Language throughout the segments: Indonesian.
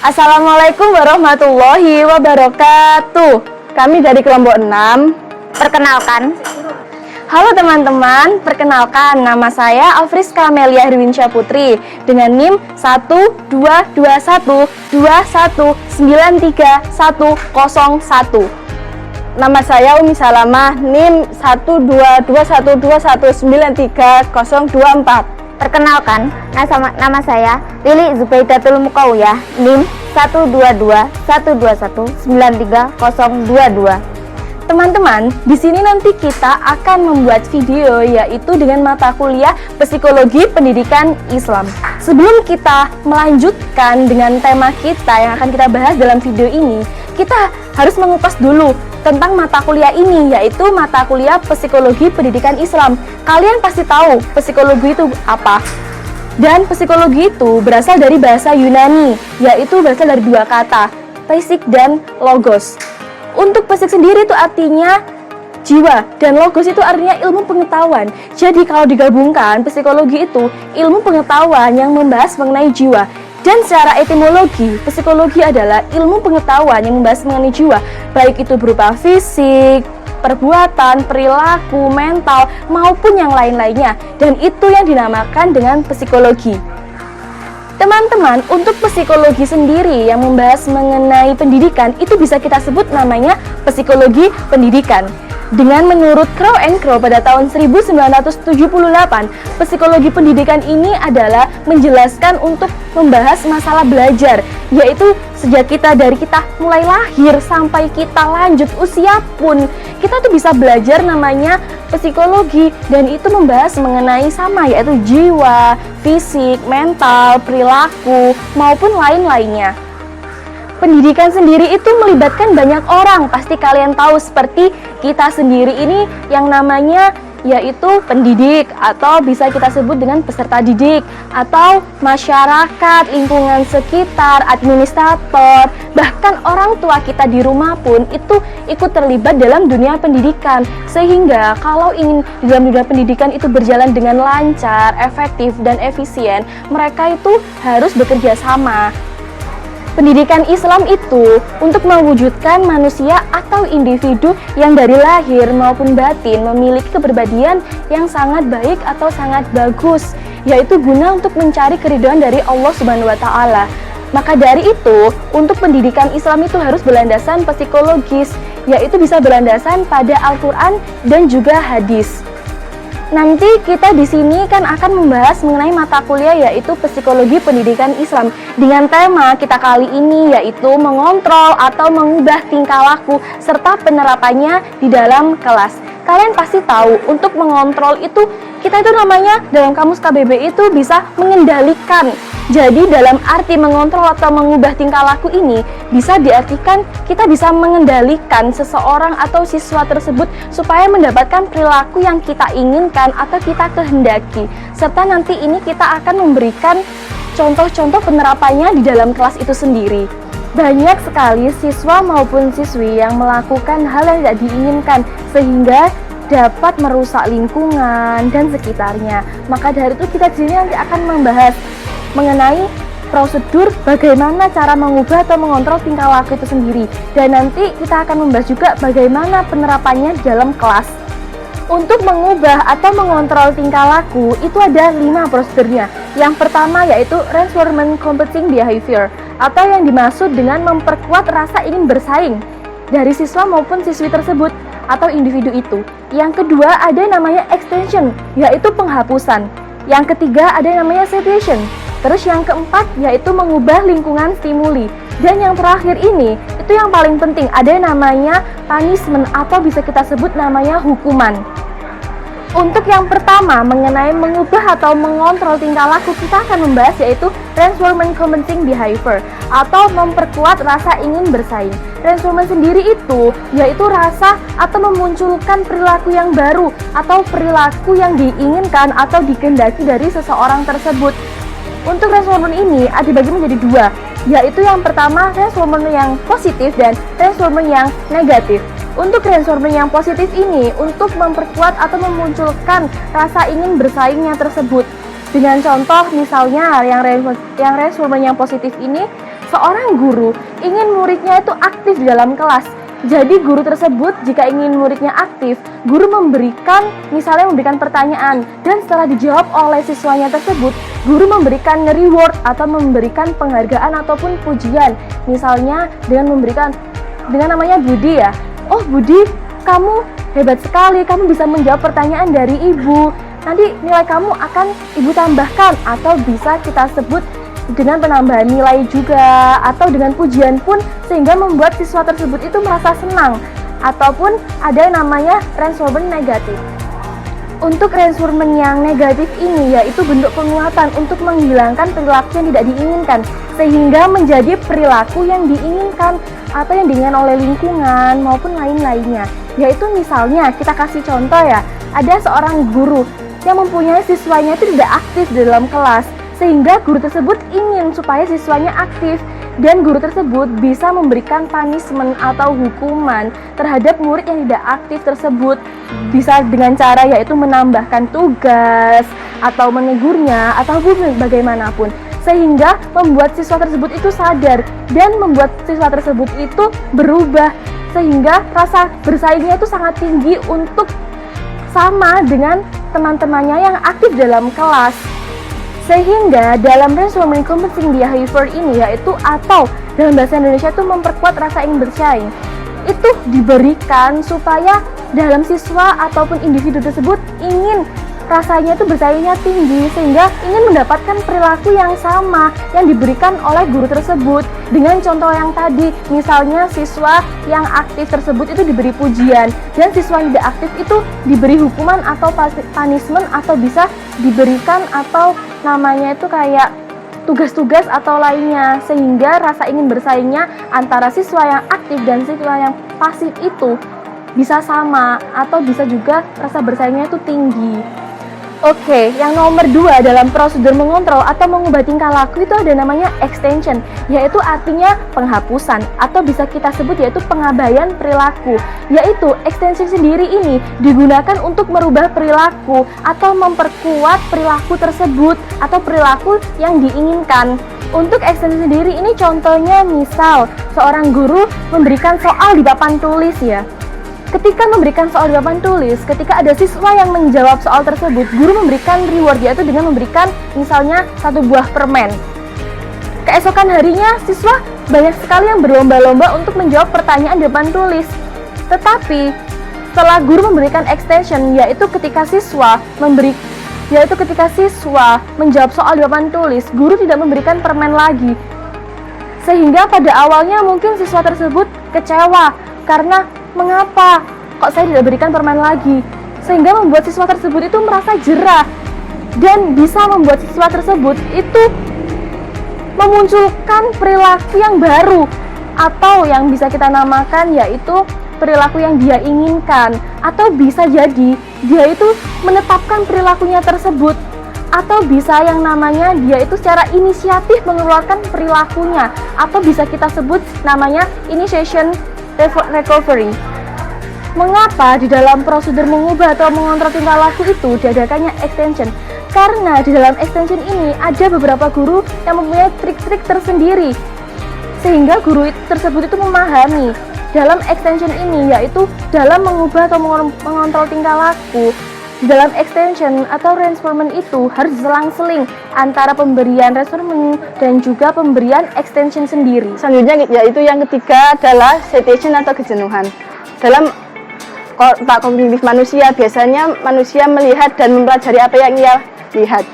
Assalamualaikum warahmatullahi wabarakatuh. Kami dari kelompok 6. Perkenalkan. Halo teman-teman, perkenalkan nama saya Alfriska Amelia Hirwinsyah Putri dengan NIM 12212193101. Nama saya Umi Salamah, NIM 12212193024. Perkenalkan, nama saya Lili Zubaidatul Mukawiyah, NIM 1221221930022. Teman-teman, di sini nanti kita akan membuat video yaitu dengan mata kuliah Psikologi Pendidikan Islam. Sebelum kita melanjutkan dengan tema kita yang akan kita bahas dalam video ini, kita harus mengupas dulu tentang mata kuliah ini, yaitu mata kuliah Psikologi Pendidikan Islam. Kalian pasti tahu psikologi itu apa. Dan psikologi itu berasal dari bahasa Yunani, yaitu berasal dari dua kata, psik dan logos. Untuk psik sendiri itu artinya jiwa, dan logos itu artinya ilmu pengetahuan. Jadi kalau digabungkan, psikologi itu ilmu pengetahuan yang membahas mengenai jiwa. Dan secara etimologi, psikologi adalah ilmu pengetahuan yang membahas mengenai jiwa, baik itu berupa fisik, perbuatan, perilaku, mental, maupun yang lain-lainnya. Dan itu yang dinamakan dengan psikologi. Teman-teman, untuk psikologi sendiri yang membahas mengenai pendidikan, itu bisa kita sebut namanya psikologi pendidikan. Dengan menurut Crow and Crow pada tahun 1978, psikologi pendidikan ini adalah menjelaskan untuk membahas masalah belajar, yaitu sejak dari kita mulai lahir sampai kita lanjut usia pun, kita tuh bisa belajar namanya psikologi, dan itu membahas mengenai sama, yaitu jiwa, fisik, mental, perilaku, maupun lain-lainnya. Pendidikan sendiri itu melibatkan banyak orang, pasti kalian tahu seperti kita sendiri ini yang namanya yaitu pendidik, atau bisa kita sebut dengan peserta didik, atau masyarakat, lingkungan sekitar, administrator, bahkan orang tua kita di rumah pun itu ikut terlibat dalam dunia pendidikan. Sehingga kalau ingin dalam dunia pendidikan itu berjalan dengan lancar, efektif, dan efisien, mereka itu harus bekerja sama. Pendidikan Islam itu untuk mewujudkan manusia atau individu yang dari lahir maupun batin memiliki kepribadian yang sangat baik atau sangat bagus, yaitu guna untuk mencari keridhaan dari Allah Subhanahu wa Ta'ala. Maka dari itu, untuk pendidikan Islam itu harus berlandasan psikologis, yaitu bisa berlandasan pada Al-Quran dan juga hadis. Nanti kita di sini kan akan membahas mengenai mata kuliah yaitu Psikologi Pendidikan Islam dengan tema kita kali ini yaitu mengontrol atau mengubah tingkah laku serta penerapannya di dalam kelas. Kalian pasti tahu untuk mengontrol itu kita itu namanya dalam kamus KBBI itu bisa mengendalikan. Jadi dalam arti mengontrol atau mengubah tingkah laku ini bisa diartikan kita bisa mengendalikan seseorang atau siswa tersebut supaya mendapatkan perilaku yang kita inginkan atau kita kehendaki. Serta nanti ini kita akan memberikan contoh-contoh penerapannya di dalam kelas itu sendiri. Banyak sekali siswa maupun siswi yang melakukan hal yang tidak diinginkan sehingga dapat merusak lingkungan dan sekitarnya. Maka dari itu kita di sini nanti akan membahas mengenai prosedur bagaimana cara mengubah atau mengontrol tingkah laku itu sendiri, dan nanti kita akan membahas juga bagaimana penerapannya dalam kelas. Untuk mengubah atau mengontrol tingkah laku itu ada 5 prosedurnya. Yang pertama yaitu reinforcement competing behavior, atau yang dimaksud dengan memperkuat rasa ingin bersaing. dari siswa maupun siswi tersebut atau individu itu. Yang kedua ada namanya extension, yaitu penghapusan. Yang ketiga ada namanya cessation. Terus yang keempat yaitu mengubah lingkungan stimuli. Dan yang terakhir ini, itu yang paling penting, ada namanya punishment atau bisa kita sebut namanya hukuman. Untuk yang pertama mengenai mengubah atau mengontrol tingkah laku, kita akan membahas yaitu reinforcement compensating behavior atau memperkuat rasa ingin bersaing. Reinforcement sendiri itu yaitu rasa atau memunculkan perilaku yang baru atau perilaku yang diinginkan atau dikehendaki dari seseorang tersebut. Untuk reinforcement ini dibagi menjadi dua, yaitu yang pertama reinforcement yang positif dan reinforcement yang negatif. Untuk reinforcement yang positif ini untuk memperkuat atau memunculkan rasa ingin bersaingnya tersebut. Dengan contoh misalnya yang reinforcement yang positif ini, seorang guru ingin muridnya itu aktif di dalam kelas. Jadi guru tersebut jika ingin muridnya aktif, guru memberikan pertanyaan dan setelah dijawab oleh siswanya tersebut, guru memberikan reward atau memberikan penghargaan ataupun pujian. Misalnya dengan namanya Budi ya. Oh Budi, kamu hebat sekali, kamu bisa menjawab pertanyaan dari ibu. Nanti nilai kamu akan ibu tambahkan atau bisa kita sebut dengan penambahan nilai juga atau dengan pujian pun sehingga membuat siswa tersebut itu merasa senang. Ataupun ada namanya reinforcement negatif. Untuk reinforcement yang negatif ini yaitu bentuk penguatan untuk menghilangkan perilaku yang tidak diinginkan sehingga menjadi perilaku yang diinginkan atau yang diinginkan oleh lingkungan maupun lain-lainnya. Yaitu misalnya kita kasih contoh ya, ada seorang guru yang mempunyai siswanya itu tidak aktif di dalam kelas sehingga guru tersebut ingin supaya siswanya aktif dan guru tersebut bisa memberikan punishment atau hukuman terhadap murid yang tidak aktif tersebut, bisa dengan cara yaitu menambahkan tugas atau menegurnya ataupun bagaimanapun, sehingga membuat siswa tersebut itu sadar dan membuat siswa tersebut itu berubah sehingga rasa bersaingnya itu sangat tinggi untuk sama dengan teman-temannya yang aktif dalam kelas. Sehingga dalam reinforcement compensating behavior ini yaitu atau dalam bahasa Indonesia itu memperkuat rasa ingin bersaing, itu diberikan supaya dalam siswa ataupun individu tersebut ingin rasanya itu bersaingnya tinggi sehingga ingin mendapatkan perilaku yang sama yang diberikan oleh guru tersebut. Dengan contoh yang tadi, misalnya siswa yang aktif tersebut itu diberi pujian dan siswa yang tidak aktif itu diberi hukuman atau punishment atau bisa diberikan atau namanya itu kayak tugas-tugas atau lainnya, sehingga rasa ingin bersaingnya antara siswa yang aktif dan siswa yang pasif itu bisa sama atau bisa juga rasa bersaingnya itu tinggi. Oke, yang nomor 2 dalam prosedur mengontrol atau mengubah tingkah laku itu ada namanya extension, yaitu artinya penghapusan atau bisa kita sebut yaitu pengabaian perilaku. Yaitu extension sendiri ini digunakan untuk merubah perilaku atau memperkuat perilaku tersebut atau perilaku yang diinginkan. Untuk extension sendiri ini contohnya misal seorang guru memberikan soal di papan tulis ya. Ketika memberikan soal di papan tulis, ketika ada siswa yang menjawab soal tersebut, guru memberikan reward yaitu dengan memberikan misalnya 1 buah permen. Keesokan harinya, siswa banyak sekali yang berlomba-lomba untuk menjawab pertanyaan di papan tulis. Tetapi, setelah guru memberikan extension, yaitu ketika siswa menjawab soal di papan tulis, guru tidak memberikan permen lagi. Sehingga pada awalnya mungkin siswa tersebut kecewa karena mengapa kok saya tidak berikan permen lagi, sehingga membuat siswa tersebut itu merasa jerah dan bisa membuat siswa tersebut itu memunculkan perilaku yang baru atau yang bisa kita namakan yaitu perilaku yang dia inginkan, atau bisa jadi dia itu menetapkan perilakunya tersebut, atau bisa yang namanya dia itu secara inisiatif mengeluarkan perilakunya, atau bisa kita sebut namanya initiation recovery. Mengapa di dalam prosedur mengubah atau mengontrol tingkah laku itu diadakannya extension? Karena di dalam extension ini ada beberapa guru yang mempunyai trik-trik tersendiri sehingga guru tersebut itu memahami dalam extension ini, yaitu dalam mengubah atau mengontrol tingkah laku, Dalam extension atau reinforcement itu harus selang-seling antara pemberian reinforcement dan juga pemberian extension sendiri. Selanjutnya yaitu yang ketiga adalah satiation atau kejenuhan. Dalam otak kognitif manusia, biasanya manusia melihat dan mempelajari apa yang ia lihat.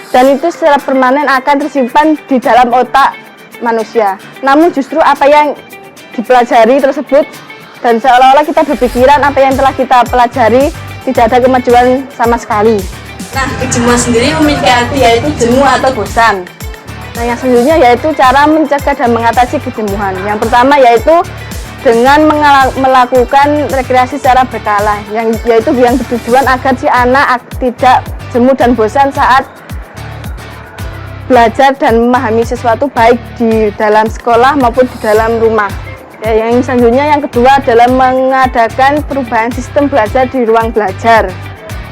Dan itu secara permanen akan tersimpan di dalam otak manusia. Namun justru apa yang dipelajari tersebut dan seolah-olah kita berpikiran apa yang telah kita pelajari tidak ada kemajuan sama sekali. Nah, kejenuhan sendiri memiliki arti yaitu jenuh atau bosan. Nah, yang selanjutnya yaitu cara mencegah dan mengatasi kejenuhan. Yang pertama yaitu dengan melakukan rekreasi secara berkala, yang bertujuan agar si anak tidak jenuh dan bosan saat belajar dan memahami sesuatu baik di dalam sekolah maupun di dalam rumah. Yang selanjutnya yang kedua adalah mengadakan perubahan sistem belajar di ruang belajar.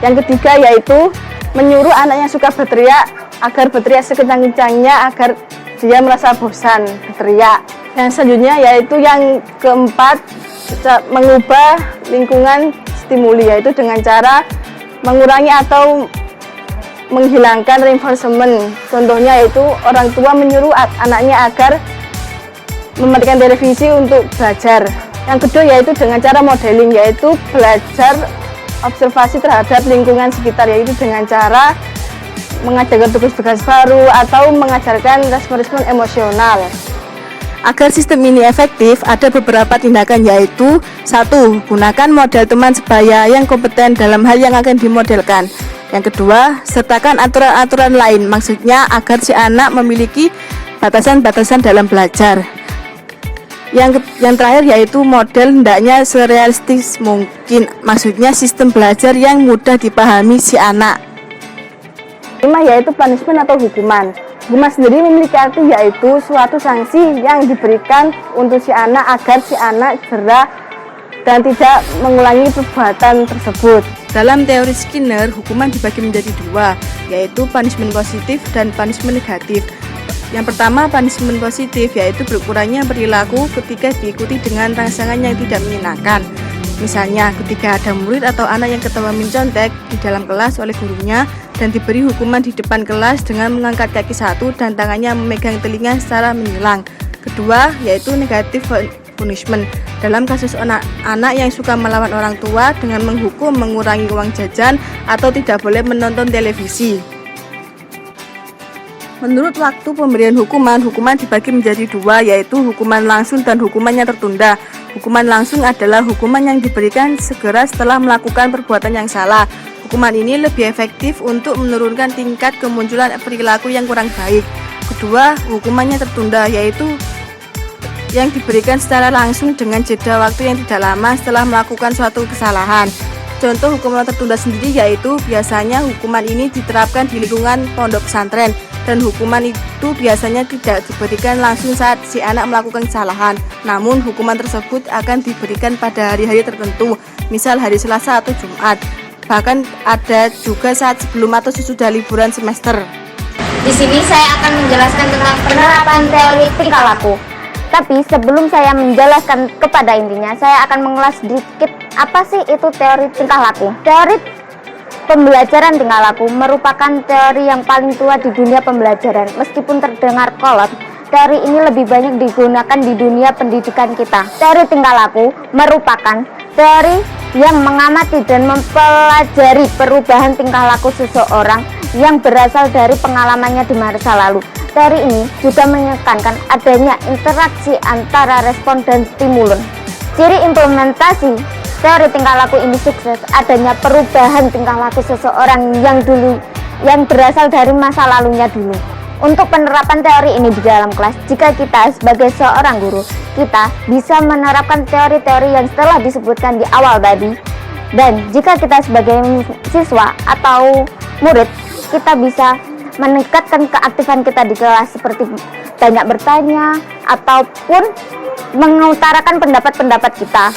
Yang ketiga yaitu menyuruh anak yang suka berteriak agar berteriak sekencang-kencangnya agar dia merasa bosan berteriak. Yang selanjutnya yaitu yang keempat, mengubah lingkungan stimuli, yaitu dengan cara mengurangi atau menghilangkan reinforcement. Contohnya yaitu orang tua menyuruh anaknya agar mematikan televisi untuk belajar. Yang kedua yaitu dengan cara modeling, yaitu belajar observasi terhadap lingkungan sekitar, yaitu dengan cara mengajarkan tugas-tugas baru atau mengajarkan respon-respon emosional. Agar sistem ini efektif, ada beberapa tindakan, yaitu 1. Gunakan model teman sebaya yang kompeten dalam hal yang akan dimodelkan. Yang kedua, sertakan aturan-aturan lain, maksudnya agar si anak memiliki batasan-batasan dalam belajar. Yang terakhir yaitu model hendaknya serealistis mungkin, maksudnya sistem belajar yang mudah dipahami si anak. Kelima yaitu punishment atau hukuman. Hukuman sendiri memiliki arti yaitu suatu sanksi yang diberikan untuk si anak agar si anak jerah dan tidak mengulangi perbuatan tersebut. Dalam teori Skinner, hukuman dibagi menjadi dua, yaitu punishment positif dan punishment negatif. Yang pertama, punishment positif, yaitu berkurangnya perilaku ketika diikuti dengan rangsangan yang tidak menyenangkan. Misalnya, ketika ada murid atau anak yang ketahuan mencontek di dalam kelas oleh gurunya dan diberi hukuman di depan kelas dengan mengangkat kaki satu dan tangannya memegang telinga secara menyilang. Kedua, yaitu negative punishment. Dalam kasus anak yang suka melawan orang tua dengan menghukum mengurangi uang jajan atau tidak boleh menonton televisi. Menurut waktu pemberian hukuman dibagi menjadi dua, yaitu hukuman langsung dan hukuman yang tertunda. Hukuman langsung adalah hukuman yang diberikan segera setelah melakukan perbuatan yang salah. Hukuman ini lebih efektif untuk menurunkan tingkat kemunculan perilaku yang kurang baik. Kedua, hukumannya tertunda, yaitu yang diberikan secara langsung dengan jeda waktu yang tidak lama setelah melakukan suatu kesalahan. Contoh hukuman tertunda sendiri yaitu biasanya hukuman ini diterapkan di lingkungan pondok pesantren, dan hukuman itu biasanya tidak diberikan langsung saat si anak melakukan kesalahan, namun hukuman tersebut akan diberikan pada hari-hari tertentu, misal hari Selasa atau Jumat. Bahkan ada juga saat sebelum atau sesudah liburan semester. Di sini saya akan menjelaskan tentang penerapan teori tingkah laku. Tapi sebelum saya menjelaskan kepada intinya, saya akan mengulas sedikit apa sih itu teori tingkah laku. Teori pembelajaran tingkah laku merupakan teori yang paling tua di dunia pembelajaran. Meskipun terdengar kolot, teori ini lebih banyak digunakan di dunia pendidikan kita. Teori tingkah laku merupakan teori yang mengamati dan mempelajari perubahan tingkah laku seseorang yang berasal dari pengalamannya di masa lalu. Teori ini juga menekankan adanya interaksi antara respon dan stimulus. Ciri implementasi teori tingkah laku ini sukses adanya perubahan tingkah laku seseorang yang berasal dari masa lalunya dulu. Untuk penerapan teori ini di dalam kelas, jika kita sebagai seorang guru, kita bisa menerapkan teori-teori yang telah disebutkan di awal tadi. Dan jika kita sebagai siswa atau murid, kita bisa meningkatkan keaktifan kita di kelas seperti banyak bertanya ataupun mengutarakan pendapat-pendapat kita.